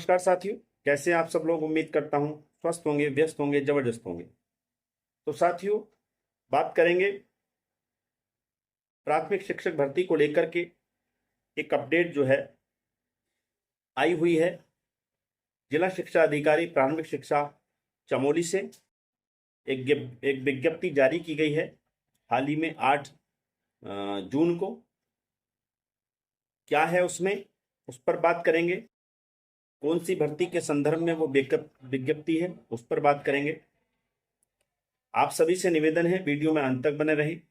नमस्कार साथियों, कैसे हैं आप सब लोग। उम्मीद करता हूं स्वस्थ होंगे, व्यस्त होंगे, जबरदस्त होंगे। तो साथियों, बात करेंगे प्राथमिक शिक्षक भर्ती को लेकर के। एक अपडेट जो है आई हुई है जिला शिक्षा अधिकारी प्राथमिक शिक्षा चमोली से। एक विज्ञप्ति जारी की गई है हाल ही में 8 जून को। क्या है उसमें, उस पर बात करेंगे। कौन सी भर्ती के संदर्भ में वो विज्ञप्ति है, उस पर बात करेंगे। आप सभी से निवेदन है, वीडियो में अंत तक बने रहें।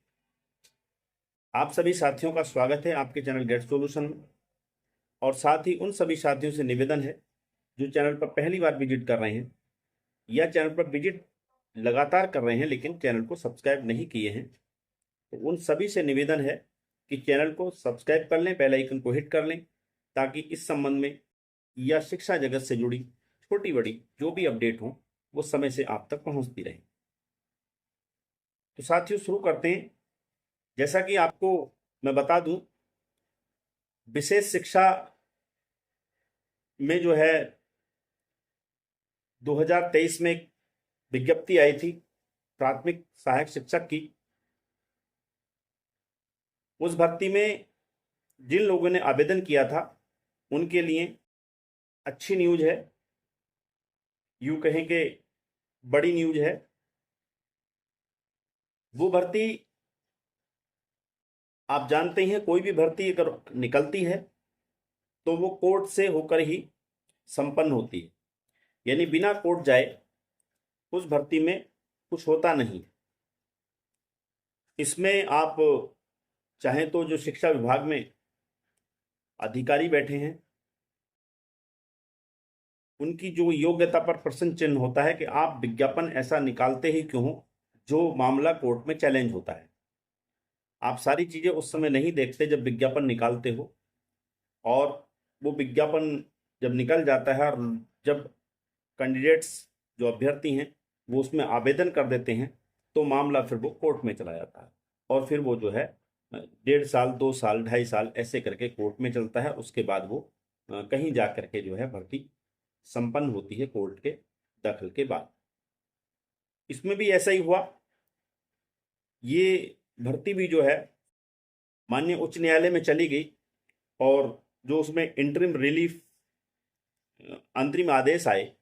आप सभी साथियों का स्वागत है आपके चैनल गेट सॉल्यूशन में। और साथ ही उन सभी साथियों से निवेदन है जो चैनल पर पहली बार विजिट कर रहे हैं या चैनल पर विजिट लगातार कर रहे हैं लेकिन चैनल को सब्सक्राइब नहीं किए हैं, तो उन सभी से निवेदन है कि चैनल को सब्सक्राइब कर लें, बेल आइकन को हिट कर लें, ताकि इस संबंध में या शिक्षा जगत से जुड़ी छोटी बड़ी जो भी अपडेट हो वो समय से आप तक पहुंचती रहे। तो साथियों, शुरू करते हैं। जैसा कि आपको मैं बता दूं, विशेष शिक्षा में जो है 2023 में एक विज्ञप्ति आई थी प्राथमिक सहायक शिक्षक की। उस भर्ती में जिन लोगों ने आवेदन किया था उनके लिए अच्छी न्यूज है, यूं कहें कि बड़ी न्यूज है। वो भर्ती, आप जानते हैं, कोई भी भर्ती अगर निकलती है तो वो कोर्ट से होकर ही संपन्न होती है, यानी बिना कोर्ट जाए उस भर्ती में कुछ होता नहीं। इसमें आप चाहें तो जो शिक्षा विभाग में अधिकारी बैठे हैं उनकी जो योग्यता पर प्रश्न चिन्ह होता है कि आप विज्ञापन ऐसा निकालते ही क्यों हो जो मामला कोर्ट में चैलेंज होता है। आप सारी चीजें उस समय नहीं देखते जब विज्ञापन निकालते हो, और वो विज्ञापन जब निकल जाता है और जब कैंडिडेट्स जो अभ्यर्थी हैं वो उसमें आवेदन कर देते हैं तो मामला फिर वो कोर्ट में चला जाता है, और फिर वो जो है 1.5 साल, 2 साल, 2.5 साल ऐसे करके कोर्ट में चलता है। उसके बाद वो कहीं जा करके जो है भर्ती संपन्न होती है कोर्ट के दखल के बाद। इसमें भी ऐसा ही हुआ। ये भर्ती भी जो है माननीय उच्च न्यायालय में चली गई, और जो उसमें इंटरिम रिलीफ अंतरिम आदेश आए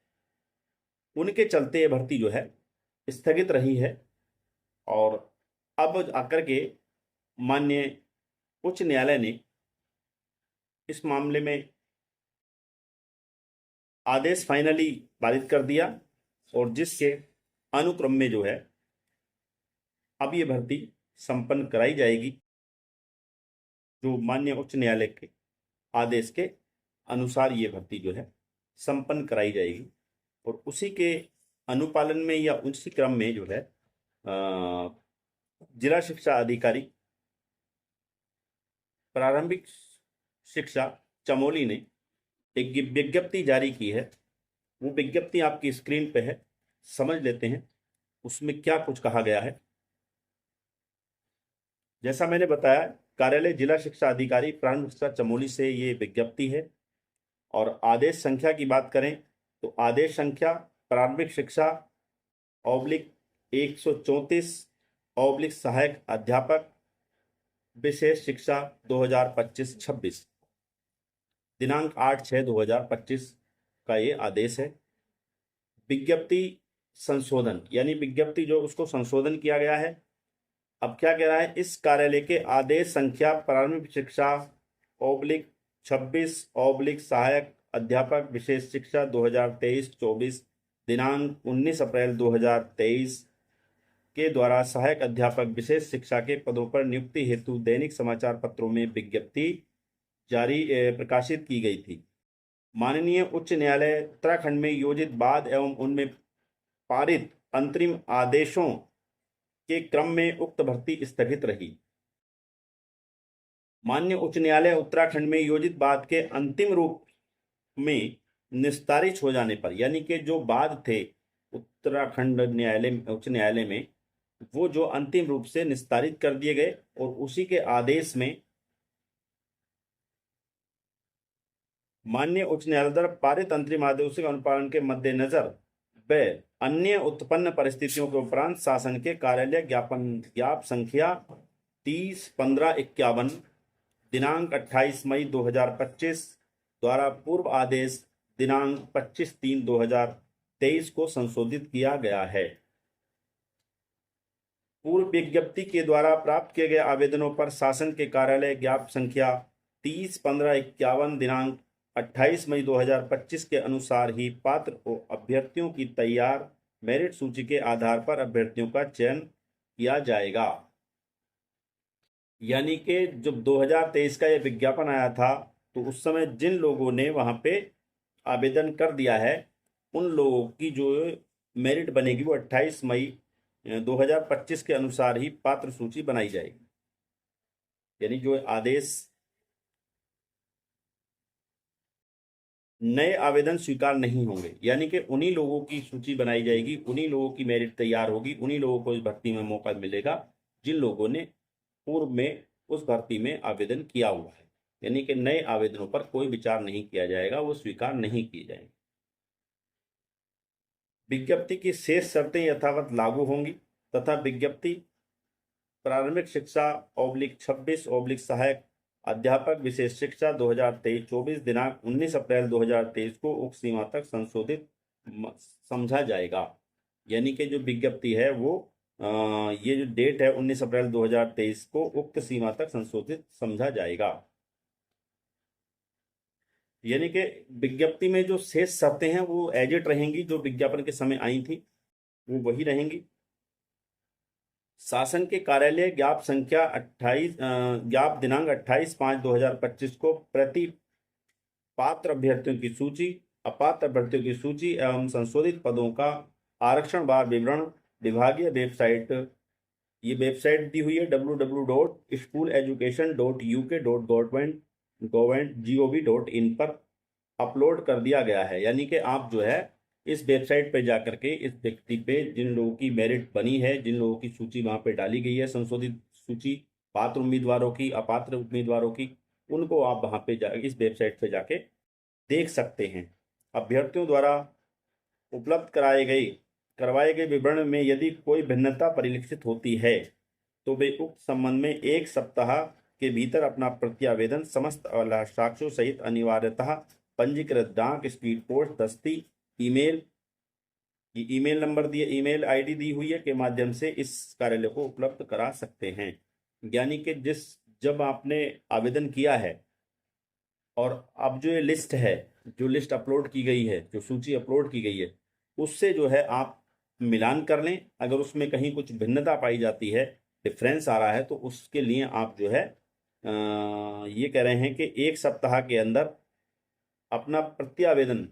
उनके चलते ये भर्ती जो है स्थगित रही है। और अब आकर के माननीय उच्च न्यायालय ने इस मामले में आदेश फाइनली पारित कर दिया, और जिसके अनुक्रम में जो है अब ये भर्ती संपन्न कराई जाएगी, जो माननीय उच्च न्यायालय के आदेश के अनुसार ये भर्ती जो है संपन्न कराई जाएगी। और उसी के अनुपालन में या उसी क्रम में जो है जिला शिक्षा अधिकारी प्रारंभिक शिक्षा चमोली ने एक विज्ञप्ति जारी की है। वो विज्ञप्ति आपकी स्क्रीन पे है, समझ लेते हैं उसमें क्या कुछ कहा गया है। जैसा मैंने बताया, कार्यालय जिला शिक्षा अधिकारी प्रारंभिक शिक्षा चमोली से ये विज्ञप्ति है। और आदेश संख्या की बात करें तो आदेश संख्या प्रारंभिक शिक्षा /134 सहायक अध्यापक विशेष शिक्षा 2025-26, दिनांक 8/6/2025 का ये आदेश है। विज्ञप्ति संशोधन, यानी विज्ञप्ति जो उसको संशोधन किया गया है। अब क्या कह रहा है, इस कार्यालय के आदेश संख्या प्रारंभिक शिक्षा /26 सहायक अध्यापक विशेष शिक्षा 2023-24, दिनांक 19 अप्रैल 2023 के द्वारा सहायक अध्यापक विशेष शिक्षा के पदों पर नियुक्ति हेतु दैनिक समाचार पत्रों में विज्ञप्ति जारी प्रकाशित की गई थी। माननीय उच्च न्यायालय उत्तराखंड में योजित बाद एवं उनमें पारित अंतरिम आदेशों के क्रम में उक्त भर्ती स्थगित रही। माननीय उच्च न्यायालय उत्तराखंड में योजित बाद के अंतिम रूप में निस्तारित हो जाने पर, यानी कि जो बाद थे उत्तराखंड न्यायालय उच्च न्यायालय में, वो जो अंतिम रूप से निस्तारित कर दिए गए, और उसी के आदेश में माननीय उच्च न्यायालय द्वारा पारित अंतरिम आदेशों के अनुपालन के मद्देनजर व अन्य उत्पन्न परिस्थितियों के उपरांत शासन के कार्यालय ज्ञाप संख्या 30-15-51 दिनांक 28 मई 2025 द्वारा पूर्व आदेश दिनांक 25/3/2023 को संशोधित किया गया है। पूर्व विज्ञप्ति के द्वारा प्राप्त किए गए आवेदनों पर शासन के कार्यालय ज्ञाप संख्या 30-15-51 दिनांक 28 मई 2025 के अनुसार ही पात्र अभ्यर्थियों की तैयार मेरिट सूची के आधार पर अभ्यर्थियों का चयन किया जाएगा। यानी कि जब 2023 का यह विज्ञापन आया था तो उस समय जिन लोगों ने वहां पे आवेदन कर दिया है उन लोगों की जो मेरिट बनेगी वो 28 मई 2025 के अनुसार ही पात्र सूची बनाई जाएगी। यानी जो आदेश नए आवेदन स्वीकार नहीं होंगे, यानी कि उन्हीं लोगों की सूची बनाई जाएगी, उन्हीं लोगों की मेरिट तैयार होगी, उन्हीं लोगों को इस भर्ती में मौका मिलेगा जिन लोगों ने पूर्व में उस भर्ती में आवेदन किया हुआ है। यानी कि नए आवेदनों पर कोई विचार नहीं किया जाएगा, वो स्वीकार नहीं किए जाएंगे। विज्ञप्ति की शेष शर्तें यथावत लागू होंगी तथा विज्ञप्ति प्रारंभिक शिक्षा /26 सहायक अध्यापक विशेष शिक्षा 2023-24 दिनांक 19 अप्रैल 2023 को उक्त सीमा तक संशोधित समझा जाएगा। यानी कि जो विज्ञप्ति है वो ये जो डेट है 19 अप्रैल 2023 को उक्त सीमा तक संशोधित समझा जाएगा। यानी कि विज्ञप्ति में जो शेष शर्तें हैं वो एज इट रहेंगी, जो विज्ञापन के समय आई थी वो वही रहेंगी। शासन के कार्यालय ज्ञाप दिनांक 28/5/2025 को प्रति पात्र अभ्यर्थियों की सूची, अपात्र अभ्यर्थियों की सूची एवं संशोधित पदों का आरक्षणवार विवरण विभागीय वेबसाइट, ये वेबसाइट दी हुई है www.schooleducation.uk.gov.in पर अपलोड कर दिया गया है। यानी कि आप जो है इस वेबसाइट पे जाकर के इस व्यक्ति पे जिन लोगों की मेरिट बनी है, जिन लोगों की सूची वहां पे डाली गई है, संशोधित सूची पात्र उम्मीदवारों की, अपात्र उम्मीदवारों की, उनको आप वहां पे इस वेबसाइट पे जाके देख सकते हैं। अभ्यर्थियों द्वारा उपलब्ध करवाए गए विवरण में यदि कोई भिन्नता परिलक्षित होती है तो वे उक्त संबंध में 1 सप्ताह के भीतर अपना प्रत्यावेदन समस्त साक्ष्यों सहित अनिवार्यतः पंजीकृत डाक, स्पीड पोस्ट, दस्ती, ईमेल नंबर दिए, ईमेल आईडी दी हुई है के माध्यम से इस कार्यालय को उपलब्ध करा सकते हैं। यानी कि जब आपने आवेदन किया है और अब जो ये लिस्ट है, जो लिस्ट अपलोड की गई है, जो सूची अपलोड की गई है, उससे जो है आप मिलान कर लें। अगर उसमें कहीं कुछ भिन्नता पाई जाती है, डिफरेंस आ रहा है, तो उसके लिए आप जो है ये कह रहे हैं कि 1 सप्ताह के अंदर अपना प्रत्यावेदन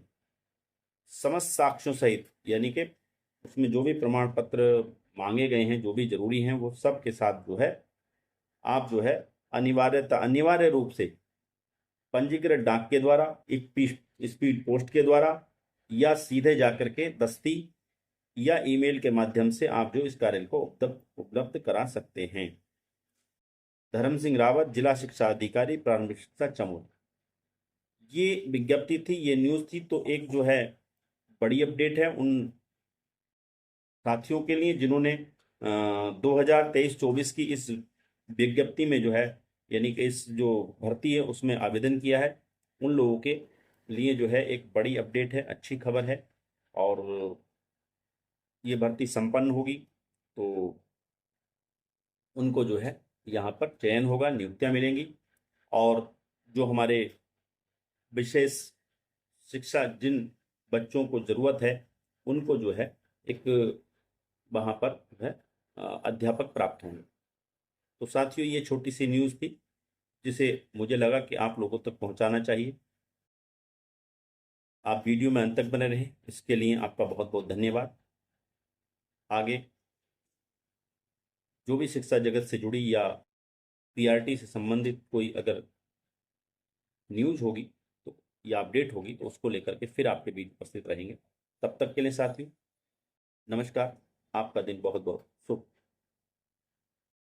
समस्त साक्ष्यों सहित, यानी कि उसमें जो भी प्रमाण पत्र मांगे गए हैं, जो भी जरूरी हैं, वो सब के साथ जो है आप जो है अनिवार्य रूप से पंजीकृत डाक के द्वारा, स्पीड पोस्ट के द्वारा या सीधे जाकर के दस्ती या ईमेल के माध्यम से आप जो इस कार्य को उपलब्ध करा सकते हैं। धर्म सिंह रावत, जिला शिक्षा अधिकारी, प्रारंभिक शिक्षा, चमोली। ये विज्ञप्ति थी, ये न्यूज़ थी। तो एक जो है बड़ी अपडेट है उन साथियों के लिए जिन्होंने 2023-24 की इस विज्ञप्ति में जो है, यानी कि इस जो भर्ती है उसमें आवेदन किया है, उन लोगों के लिए जो है एक बड़ी अपडेट है, अच्छी खबर है। और ये भर्ती संपन्न होगी तो उनको जो है यहाँ पर चयन होगा, नियुक्तियाँ मिलेंगी। और जो हमारे विशेष शिक्षा जिन बच्चों को ज़रूरत है उनको जो है एक वहाँ पर जो है अध्यापक प्राप्त होंगे। तो साथियों, ये छोटी सी न्यूज़ थी जिसे मुझे लगा कि आप लोगों तक पहुँचाना चाहिए। आप वीडियो में अंत तक बने रहें, इसके लिए आपका बहुत बहुत धन्यवाद। आगे जो भी शिक्षा जगत से जुड़ी या पीआरटी से संबंधित कोई अगर न्यूज़ होगी तो या अपडेट होगी तो उसको लेकर के फिर आपके बीच उपस्थित रहेंगे। तब तक के लिए साथियों, नमस्कार। आपका दिन बहुत बहुत शुभ।